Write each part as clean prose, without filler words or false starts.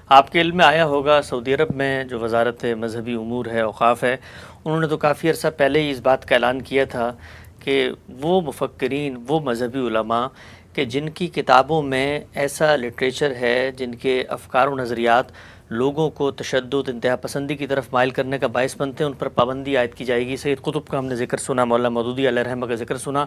آپ کے علم میں آیا ہوگا سعودی عرب میں جو وزارت مذہبی امور ہے، اوقاف ہے، انہوں نے تو کافی عرصہ پہلے ہی اس بات کا اعلان کیا تھا کہ وہ مفکرین، وہ مذہبی علماء کہ جن کی کتابوں میں ایسا لٹریچر ہے، جن کے افکار و نظریات لوگوں کو تشدد، انتہا پسندی کی طرف مائل کرنے کا باعث بنتے ہیں، ان پر پابندی عائد کی جائے گی۔ سید قطب کا ہم نے ذکر سنا، مولانا مودودی علیہ رحمہ کا ذکر سنا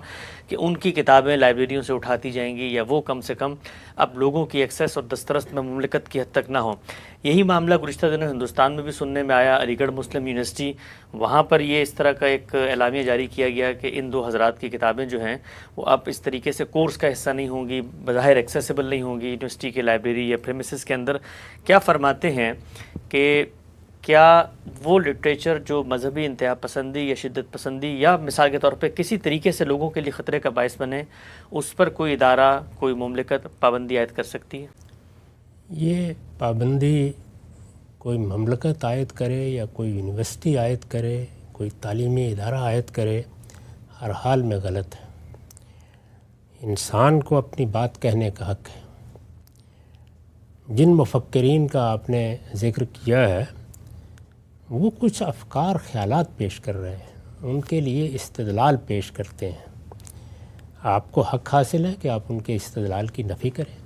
کہ ان کی کتابیں لائبریریوں سے اٹھاتی جائیں گی، یا وہ کم سے کم اب لوگوں کی ایکسیس اور دسترس میں مملکت کی حد تک نہ ہوں۔ یہی معاملہ گزشتہ دنوں ہندوستان میں بھی سننے میں آیا، علی گڑھ مسلم یونیورسٹی، وہاں پر یہ اس طرح کا ایک اعلامیہ جاری کیا گیا کہ ان دو حضرات کی کتابیں جو ہیں وہ اب اس طریقے سے کورس کا حصہ نہیں ہوں گی، بظاہر ایکسیسیبل نہیں ہوں گی یونیورسٹی کے لائبریری یا پریمیسز کے اندر۔ کیا فرماتے ہیں کہ کیا وہ لٹریچر جو مذہبی انتہا پسندی یا شدت پسندی یا مثال کے طور پہ کسی طریقے سے لوگوں کے لیے خطرے کا باعث بنے، اس پر کوئی ادارہ، کوئی مملکت پابندی عائد کر سکتی ہے؟ یہ پابندی کوئی مملکت عائد کرے یا کوئی یونیورسٹی عائد کرے، کوئی تعلیمی ادارہ عائد کرے، ہر حال میں غلط ہے۔ انسان کو اپنی بات کہنے کا حق ہے۔ جن مفکرین کا آپ نے ذکر کیا ہے وہ کچھ افکار، خیالات پیش کر رہے ہیں، ان کے لیے استدلال پیش کرتے ہیں۔ آپ کو حق حاصل ہے کہ آپ ان کے استدلال کی نفی کریں۔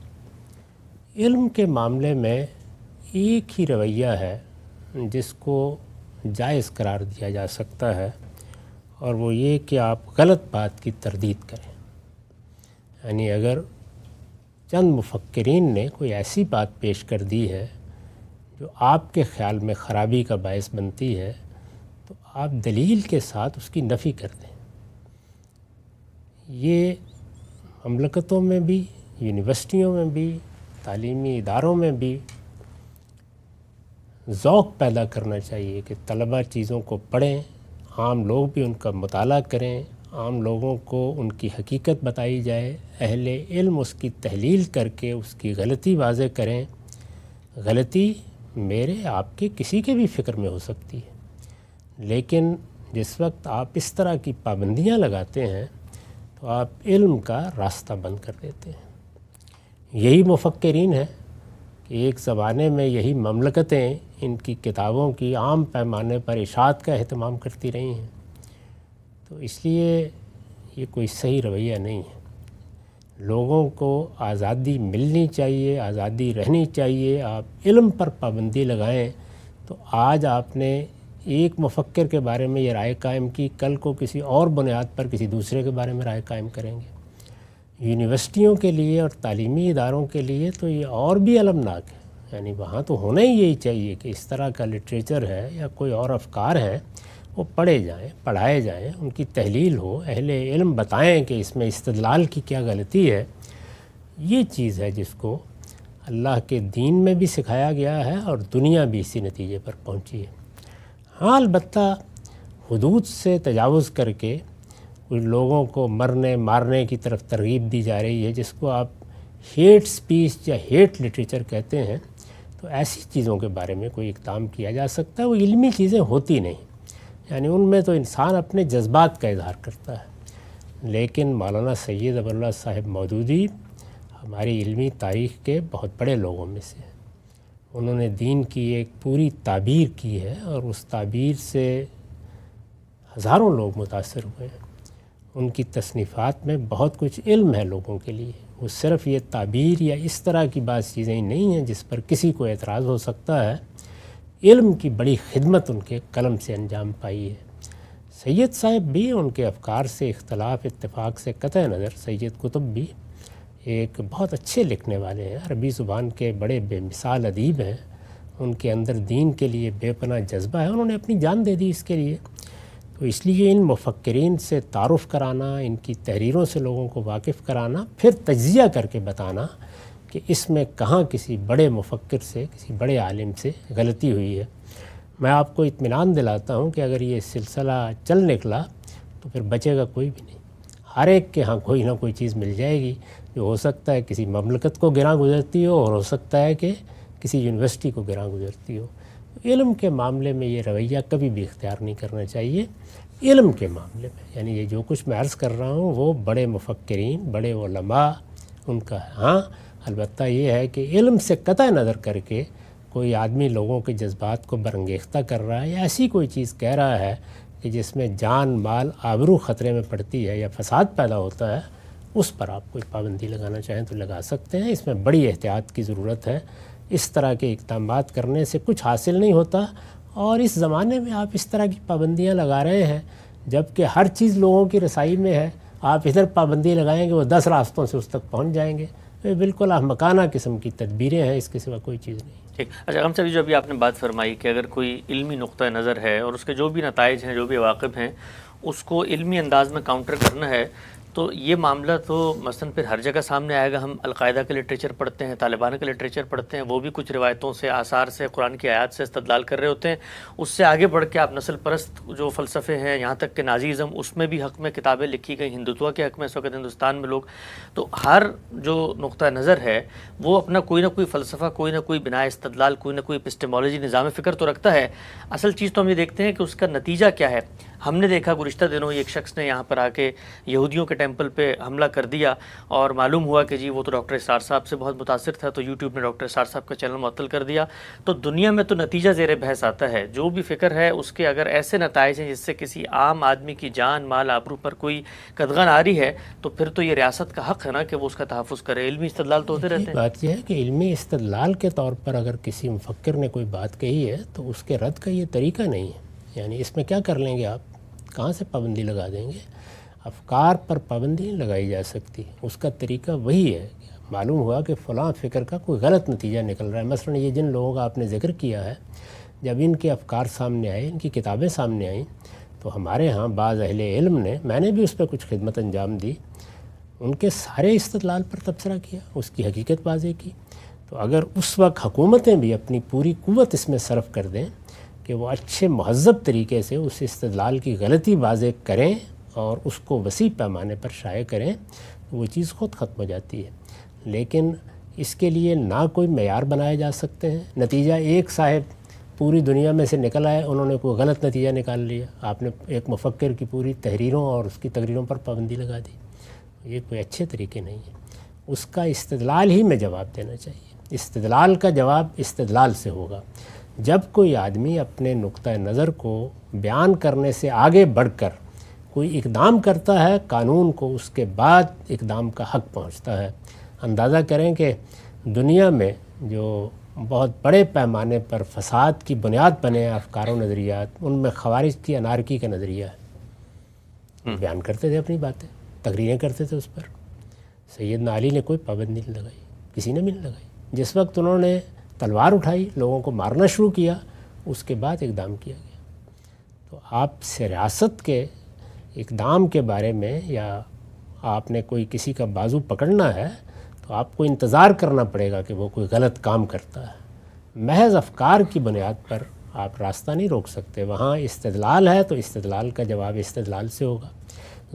علم کے معاملے میں ایک ہی رویہ ہے جس کو جائز قرار دیا جا سکتا ہے، اور وہ یہ کہ آپ غلط بات کی تردید کریں۔ یعنی اگر چند مفکرین نے کوئی ایسی بات پیش کر دی ہے جو آپ کے خیال میں خرابی کا باعث بنتی ہے، تو آپ دلیل کے ساتھ اس کی نفی کر دیں۔ یہ مملکتوں میں بھی، یونیورسٹیوں میں بھی، تعلیمی اداروں میں بھی ذوق پیدا کرنا چاہیے کہ طلبہ چیزوں کو پڑھیں، عام لوگ بھی ان کا مطالعہ کریں، عام لوگوں کو ان کی حقیقت بتائی جائے، اہل علم اس کی تحلیل کر کے اس کی غلطی واضح کریں۔ غلطی میرے، آپ کے، کسی کے بھی فکر میں ہو سکتی ہے، لیکن جس وقت آپ اس طرح کی پابندیاں لگاتے ہیں تو آپ علم کا راستہ بند کر دیتے ہیں۔ یہی مفکرین ہیں کہ ایک زمانے میں یہی مملکتیں ان کی کتابوں کی عام پیمانے پر اشاعت کا اہتمام کرتی رہی ہیں۔ تو اس لیے یہ کوئی صحیح رویہ نہیں ہے۔ لوگوں کو آزادی ملنی چاہیے، آزادی رہنی چاہیے۔ آپ علم پر پابندی لگائیں تو آج آپ نے ایک مفکر کے بارے میں یہ رائے قائم کی، کل کو کسی اور بنیاد پر کسی دوسرے کے بارے میں رائے قائم کریں گے۔ یونیورسٹیوں کے لیے اور تعلیمی اداروں کے لیے تو یہ اور بھی المناک ہے۔ یعنی وہاں تو ہونا ہی یہی چاہیے کہ اس طرح کا لٹریچر ہے یا کوئی اور افکار ہیں وہ پڑھے جائیں، پڑھائے جائیں، ان کی تحلیل ہو، اہل علم بتائیں کہ اس میں استدلال کی کیا غلطی ہے۔ یہ چیز ہے جس کو اللہ کے دین میں بھی سکھایا گیا ہے اور دنیا بھی اسی نتیجے پر پہنچی ہے۔ ہاں، البتہ حدود سے تجاوز کر کے کچھ لوگوں کو مرنے مارنے کی طرف ترغیب دی جا رہی ہے، جس کو آپ ہیٹ سپیچ یا ہیٹ لٹریچر کہتے ہیں، تو ایسی چیزوں کے بارے میں کوئی اقدام کیا جا سکتا ہے۔ وہ علمی چیزیں ہوتی نہیں، یعنی ان میں تو انسان اپنے جذبات کا اظہار کرتا ہے۔ لیکن مولانا سید ابو اللہ صاحب مودودی ہماری علمی تاریخ کے بہت بڑے لوگوں میں سے ہیں۔ انہوں نے دین کی ایک پوری تعبیر کی ہے اور اس تعبیر سے ہزاروں لوگ متاثر ہوئے ہیں۔ ان کی تصنیفات میں بہت کچھ علم ہے لوگوں کے لیے۔ وہ صرف یہ تعبیر یا اس طرح کی بعض چیزیں نہیں ہیں جس پر کسی کو اعتراض ہو سکتا ہے۔ علم کی بڑی خدمت ان کے قلم سے انجام پائی ہے۔ سید صاحب بھی، ان کے افکار سے اختلاف اتفاق سے قطع نظر، سید قطب بھی ایک بہت اچھے لکھنے والے ہیں، عربی زبان کے بڑے بے مثال ادیب ہیں۔ ان کے اندر دین کے لیے بے پناہ جذبہ ہے، انہوں نے اپنی جان دے دی اس کے لیے۔ تو اس لیے ان مفکرین سے تعارف کرانا، ان کی تحریروں سے لوگوں کو واقف کرانا، پھر تجزیہ کر کے بتانا کہ اس میں کہاں کسی بڑے مفکر سے، کسی بڑے عالم سے غلطی ہوئی ہے۔ میں آپ کو اطمینان دلاتا ہوں کہ اگر یہ سلسلہ چل نکلا تو پھر بچے گا کوئی بھی نہیں۔ ہر ایک کے ہاں کوئی نہ کوئی چیز مل جائے گی جو ہو سکتا ہے کسی مملکت کو گراں گزرتی ہو، اور ہو سکتا ہے کہ کسی یونیورسٹی کو گراں گزرتی ہو۔ علم کے معاملے میں یہ رویہ کبھی بھی اختیار نہیں کرنا چاہیے۔ علم کے معاملے میں، یعنی یہ جو کچھ میں عرض کر رہا ہوں وہ بڑے مفکرین، بڑے علماء ان کا ہے۔ ہاں، البتہ یہ ہے کہ علم سے قطع نظر کر کے کوئی آدمی لوگوں کے جذبات کو برانگیختہ کر رہا ہے یا ایسی کوئی چیز کہہ رہا ہے کہ جس میں جان مال آبرو خطرے میں پڑتی ہے یا فساد پیدا ہوتا ہے، اس پر آپ کوئی پابندی لگانا چاہیں تو لگا سکتے ہیں۔ اس میں بڑی احتیاط کی ضرورت ہے۔ اس طرح کے اقدامات کرنے سے کچھ حاصل نہیں ہوتا، اور اس زمانے میں آپ اس طرح کی پابندیاں لگا رہے ہیں جب کہ ہر چیز لوگوں کی رسائی میں ہے۔ آپ ادھر پابندی لگائیں گے، وہ 10 راستوں سے اس تک پہنچ جائیں گے۔ یہ بالکل احمقانہ قسم کی تدبیریں ہیں، اس کے سوا کوئی چیز نہیں۔ ٹھیک، اچھا غم صاحب، جو ابھی آپ نے بات فرمائی کہ اگر کوئی علمی نقطہ نظر ہے اور اس کے جو بھی نتائج ہیں، جو بھی عواقب ہیں، اس کو علمی انداز میں کاؤنٹر کرنا ہے، تو یہ معاملہ تو مثلاً پھر ہر جگہ سامنے آئے گا۔ ہم القاعدہ کا لٹریچر پڑھتے ہیں، طالبان کا لٹریچر پڑھتے ہیں، وہ بھی کچھ روایتوں سے، آثار سے، قرآن کی آیات سے استدلال کر رہے ہوتے ہیں۔ اس سے آگے بڑھ کے آپ نسل پرست جو فلسفے ہیں، یہاں تک کہ نازیزم، اس میں بھی حق میں کتابیں لکھی گئی، ہندوتوا کے حق میں اس وقت ہندوستان میں لوگ، تو ہر جو نقطہ نظر ہے وہ اپنا کوئی نہ کوئی فلسفہ، کوئی نہ کوئی بنائے استدلال، کوئی نہ کوئی اپسٹیمولوجی، نظام فکر تو رکھتا ہے۔ اصل چیز تو ہم یہ دیکھتے ہیں کہ اس کا نتیجہ کیا ہے۔ ہم نے دیکھا گزشتہ دنوں ایک شخص نے یہاں پر آ کے یہودیوں کے ٹیمپل پہ حملہ کر دیا، اور معلوم ہوا کہ جی وہ تو ڈاکٹر اسرار صاحب سے بہت متاثر تھا، تو یوٹیوب نے ڈاکٹر اسرار صاحب کا چینل معطل کر دیا۔ تو دنیا میں تو نتیجہ زیر بحث آتا ہے، جو بھی فکر ہے اس کے اگر ایسے نتائج ہیں جس سے کسی عام آدمی کی جان مال آبرو پر کوئی قدغن آ رہی ہے، تو پھر تو یہ ریاست کا حق ہے نا کہ وہ اس کا تحفظ کرے۔ علمی استدلال تو ہوتے رہتے ہیں۔ بات یہ ہے کہ علمی استدلال کے طور پر اگر کسی مفکر نے کوئی بات کہی ہے تو اس کے رد کا یہ طریقہ نہیں ہے۔ یعنی اس میں کیا کر لیں گے آپ؟ کہاں سے پابندی لگا دیں گے؟ افکار پر پابندی نہیں لگائی جا سکتی۔ اس کا طریقہ وہی ہے کہ معلوم ہوا کہ فلاں فکر کا کوئی غلط نتیجہ نکل رہا ہے۔ مثلا یہ جن لوگوں کا آپ نے ذکر کیا ہے، جب ان کے افکار سامنے آئے، ان کی کتابیں سامنے آئیں، تو ہمارے ہاں بعض اہل علم نے، میں نے بھی اس پہ کچھ خدمت انجام دی، ان کے سارے استدلال پر تبصرہ کیا، اس کی حقیقت واضح کی۔ تو اگر اس وقت حکومتیں بھی اپنی پوری قوت اس میں صرف کر دیں کہ وہ اچھے مہذب طریقے سے اس استدلال کی غلطی واضح کریں اور اس کو وسیع پیمانے پر شائع کریں، تو وہ چیز خود ختم ہو جاتی ہے۔ لیکن اس کے لیے نہ کوئی معیار بنائے جا سکتے ہیں۔ نتیجہ ایک صاحب پوری دنیا میں سے نکل آئے، انہوں نے کوئی غلط نتیجہ نکال لیا، آپ نے ایک مفکر کی پوری تحریروں اور اس کی تقریروں پر پابندی لگا دی۔ یہ کوئی اچھے طریقے نہیں ہیں۔ اس کا استدلال ہی میں جواب دینا چاہیے۔ استدلال کا جواب استدلال سے ہوگا۔ جب کوئی آدمی اپنے نقطہ نظر کو بیان کرنے سے آگے بڑھ کر کوئی اقدام کرتا ہے، قانون کو اس کے بعد اقدام کا حق پہنچتا ہے۔ اندازہ کریں کہ دنیا میں جو بہت بڑے پیمانے پر فساد کی بنیاد بنے ہیں افکار و نظریات، ان میں خوارج کی انارکی کا نظریہ ہے۔ بیان کرتے تھے اپنی باتیں، تقریریں کرتے تھے اس پر۔ سیدنا علی نے کوئی پابندی نہیں لگائی، کسی نے بھی نہیں لگائی۔ جس وقت انہوں نے تلوار اٹھائی، لوگوں کو مارنا شروع کیا، اس کے بعد اقدام کیا گیا۔ تو آپ سے ریاست کے اقدام کے بارے میں، یا آپ نے کوئی کسی کا بازو پکڑنا ہے تو آپ کو انتظار کرنا پڑے گا کہ وہ کوئی غلط کام کرتا ہے۔ محض افکار کی بنیاد پر آپ راستہ نہیں روک سکتے۔ وہاں استدلال ہے تو استدلال کا جواب استدلال سے ہوگا۔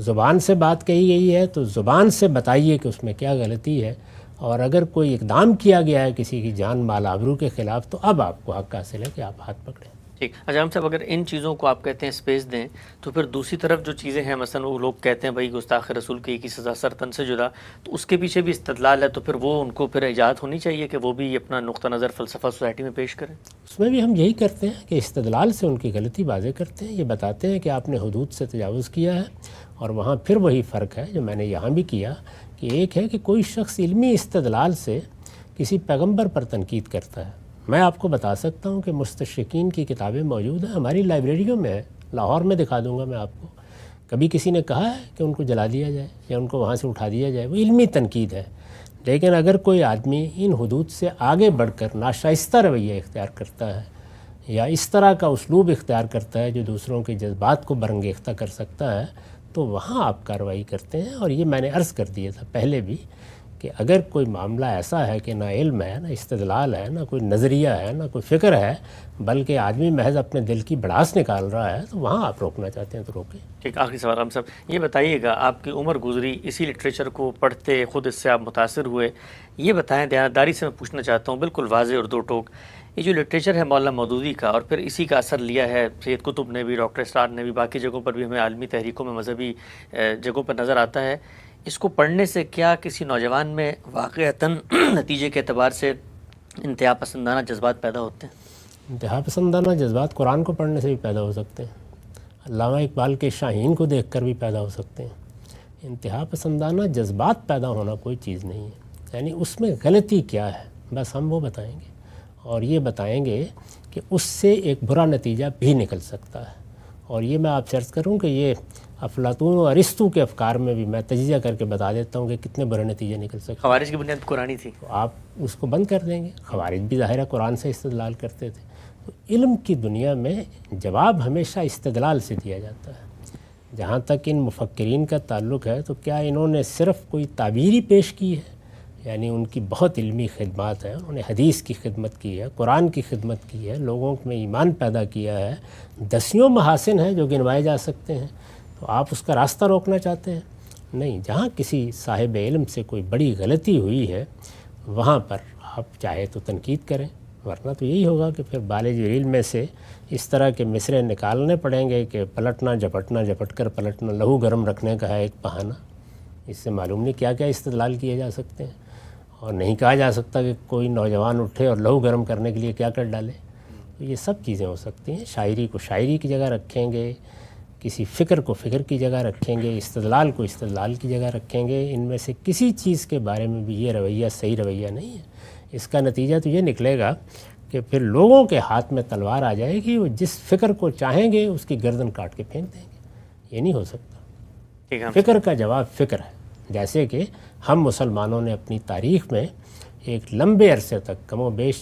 زبان سے بات کہی گئی ہے تو زبان سے بتائیے کہ اس میں کیا غلطی ہے، اور اگر کوئی اقدام کیا گیا ہے کسی کی جان مال آبرو کے خلاف تو اب آپ کو حق حاصل ہے کہ آپ ہاتھ پکڑیں۔ ٹھیک، اچھا ہم صاحب، اگر ان چیزوں کو آپ کہتے ہیں اسپیس دیں، تو پھر دوسری طرف جو چیزیں ہیں، مثلا وہ لوگ کہتے ہیں بھائی گستاخ رسول کی سزا سر تن سے جدا، تو اس کے پیچھے بھی استدلال ہے، تو پھر وہ ان کو پھر اجازت ہونی چاہیے کہ وہ بھی اپنا نقطہ نظر فلسفہ سوسائٹی میں پیش کریں۔ اس میں بھی ہم یہی کرتے ہیں کہ استدلال سے ان کی غلطی واضح کرتے ہیں، یہ بتاتے ہیں کہ آپ نے حدود سے تجاوز کیا ہے۔ اور وہاں پھر وہی فرق ہے جو میں نے یہاں بھی کیا، کہ ایک ہے کہ کوئی شخص علمی استدلال سے کسی پیغمبر پر تنقید کرتا ہے۔ میں آپ کو بتا سکتا ہوں کہ مستشرقین کی کتابیں موجود ہیں، ہماری لائبریریوں میں ہے، لاہور میں دکھا دوں گا میں آپ کو۔ کبھی کسی نے کہا ہے کہ ان کو جلا دیا جائے یا ان کو وہاں سے اٹھا دیا جائے، وہ علمی تنقید ہے۔ لیکن اگر کوئی آدمی ان حدود سے آگے بڑھ کر ناشائستہ رویہ اختیار کرتا ہے یا اس طرح کا اسلوب اختیار کرتا ہے جو دوسروں کے جذبات کو برانگیختہ کر سکتا ہے، تو وہاں آپ کارروائی کرتے ہیں۔ اور یہ میں نے عرض کر دیا تھا پہلے بھی کہ اگر کوئی معاملہ ایسا ہے کہ نہ علم ہے، نہ استدلال ہے، نہ کوئی نظریہ ہے، نہ کوئی فکر ہے، بلکہ آدمی محض اپنے دل کی بڑاس نکال رہا ہے، تو وہاں آپ روکنا چاہتے ہیں تو روکیں۔ ٹھیک، آخری سوال ہم صاحب، یہ بتائیے گا، آپ کی عمر گزری اسی لٹریچر کو پڑھتے، خود اس سے آپ متاثر ہوئے، یہ بتائیں، دیانتداری سے میں پوچھنا چاہتا ہوں بالکل واضح اور دو ٹوک، یہ جو لٹریچر ہے مولانا مودودی کا، اور پھر اسی کا اثر لیا ہے سید قطب نے بھی، ڈاکٹر اسرار نے بھی، باقی جگہوں پر بھی ہمیں عالمی تحریکوں میں مذہبی جگہوں پر نظر آتا ہے، اس کو پڑھنے سے کیا کسی نوجوان میں واقعتاً نتیجے کے اعتبار سے انتہا پسندانہ جذبات پیدا ہوتے ہیں؟ انتہا پسندانہ جذبات قرآن کو پڑھنے سے بھی پیدا ہو سکتے ہیں، علامہ اقبال کے شاہین کو دیکھ کر بھی پیدا ہو سکتے ہیں۔ انتہا پسندانہ جذبات پیدا ہونا کوئی چیز نہیں ہے، یعنی اس میں غلطی کیا ہے بس ہم وہ بتائیں گے، اور یہ بتائیں گے کہ اس سے ایک برا نتیجہ بھی نکل سکتا ہے۔ اور یہ میں آپ سے عرض کروں کہ یہ افلاطون و ارسطو کے افکار میں بھی میں تجزیہ کر کے بتا دیتا ہوں کہ کتنے برے نتیجے نکل سکتے ہیں۔ خوارج کی بنیاد قرآنی تھی، تو آپ اس کو بند کر دیں گے۔ خوارج بھی ظاہر ہے قرآن سے استدلال کرتے تھے۔ تو علم کی دنیا میں جواب ہمیشہ استدلال سے دیا جاتا ہے۔ جہاں تک ان مفکرین کا تعلق ہے تو کیا انہوں نے صرف کوئی تعبیری پیش کی ہے؟ یعنی ان کی بہت علمی خدمات ہیں، انہوں نے حدیث کی خدمت کی ہے، قرآن کی خدمت کی ہے، لوگوں میں ایمان پیدا کیا ہے، دسیوں محاسن ہیں جو گنوائے جا سکتے ہیں۔ تو آپ اس کا راستہ روکنا چاہتے ہیں؟ نہیں، جہاں کسی صاحب علم سے کوئی بڑی غلطی ہوئی ہے وہاں پر آپ چاہے تو تنقید کریں، ورنہ تو یہی ہوگا کہ پھر بال جبریل میں سے اس طرح کے مصرے نکالنے پڑیں گے کہ پلٹنا جھپٹنا جھپٹ کر پلٹنا لہو گرم رکھنے کا ہے ایک بہانہ۔ اس سے معلوم نہیں کیا کیا استدلال کیے جا سکتے ہیں، اور نہیں کہا جا سکتا کہ کوئی نوجوان اٹھے اور لہو گرم کرنے کے لیے کیا کر ڈالے۔ تو یہ سب چیزیں ہو سکتی ہیں۔ شاعری کو شاعری کی جگہ رکھیں گے، کسی فکر کو فکر کی جگہ رکھیں گے، استدلال کو استدلال کی جگہ رکھیں گے۔ ان میں سے کسی چیز کے بارے میں بھی یہ رویہ صحیح رویہ نہیں ہے۔ اس کا نتیجہ تو یہ نکلے گا کہ پھر لوگوں کے ہاتھ میں تلوار آ جائے گی، وہ جس فکر کو چاہیں گے اس کی گردن کاٹ کے پھینک دیں گے۔ یہ نہیں ہو سکتا۔ فکر کا جواب فکر ہے۔ جیسے کہ ہم مسلمانوں نے اپنی تاریخ میں ایک لمبے عرصے تک، کم و بیش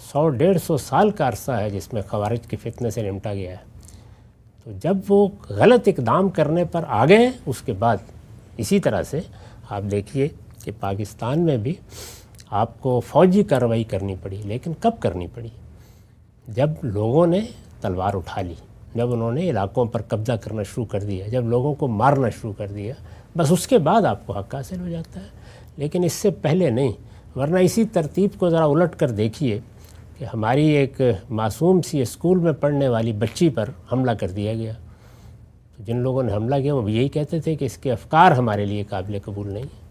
100-150 سال کا عرصہ ہے جس میں خوارج کے فتنے سے نمٹا گیا ہے۔ تو جب وہ غلط اقدام کرنے پر آ گئے اس کے بعد اسی طرح سے آپ دیکھیے کہ پاکستان میں بھی آپ کو فوجی کارروائی کرنی پڑی، لیکن کب کرنی پڑی؟ جب لوگوں نے تلوار اٹھا لی، جب انہوں نے علاقوں پر قبضہ کرنا شروع کر دیا، جب لوگوں کو مارنا شروع کر دیا، بس اس کے بعد آپ کو حق حاصل ہو جاتا ہے، لیکن اس سے پہلے نہیں۔ ورنہ اسی ترتیب کو ذرا الٹ کر دیکھیے کہ ہماری ایک معصوم سی اسکول میں پڑھنے والی بچی پر حملہ کر دیا گیا، تو جن لوگوں نے حملہ کیا وہ بھی یہی کہتے تھے کہ اس کے افکار ہمارے لیے قابل قبول نہیں ہیں۔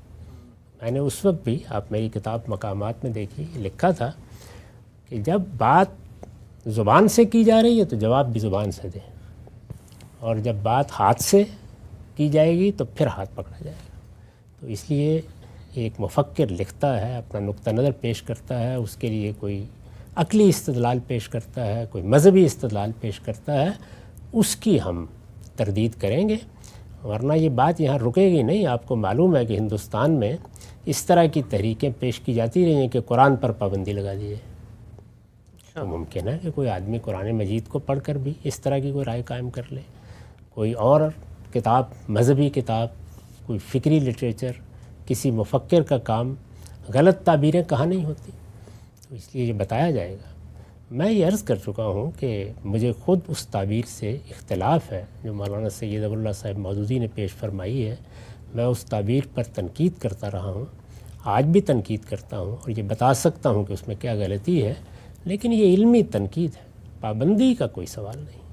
میں نے اس وقت بھی، آپ میری کتاب مقامات میں دیکھیے، لکھا تھا کہ جب بات زبان سے کی جا رہی ہے تو جواب بھی زبان سے دیں، اور جب بات ہاتھ سے کی جائے گی تو پھر ہاتھ پکڑا جائے گا۔ تو اس لیے ایک مفکر لکھتا ہے، اپنا نقطہ نظر پیش کرتا ہے، اس کے لیے کوئی عقلی استدلال پیش کرتا ہے، کوئی مذہبی استدلال پیش کرتا ہے، اس کی ہم تردید کریں گے، ورنہ یہ بات یہاں رکے گی نہیں۔ آپ کو معلوم ہے کہ ہندوستان میں اس طرح کی تحریکیں پیش کی جاتی رہی ہیں کہ قرآن پر پابندی لگا دی جائے۔ تو ممکن ہے کہ کوئی آدمی قرآن مجید کو پڑھ کر بھی اس طرح کی کوئی رائے قائم کر لے، کوئی اور کتاب، مذہبی کتاب، کوئی فکری لٹریچر، کسی مفکر کا کام، غلط تعبیریں کہاں نہیں ہوتی۔ تو اس لیے یہ بتایا جائے گا۔ میں یہ عرض کر چکا ہوں کہ مجھے خود اس تعبیر سے اختلاف ہے جو مولانا سید ابو اللہ صاحب مودودی نے پیش فرمائی ہے۔ میں اس تعبیر پر تنقید کرتا رہا ہوں، آج بھی تنقید کرتا ہوں، اور یہ بتا سکتا ہوں کہ اس میں کیا غلطی ہے، لیکن یہ علمی تنقید ہے، پابندی کا کوئی سوال نہیں۔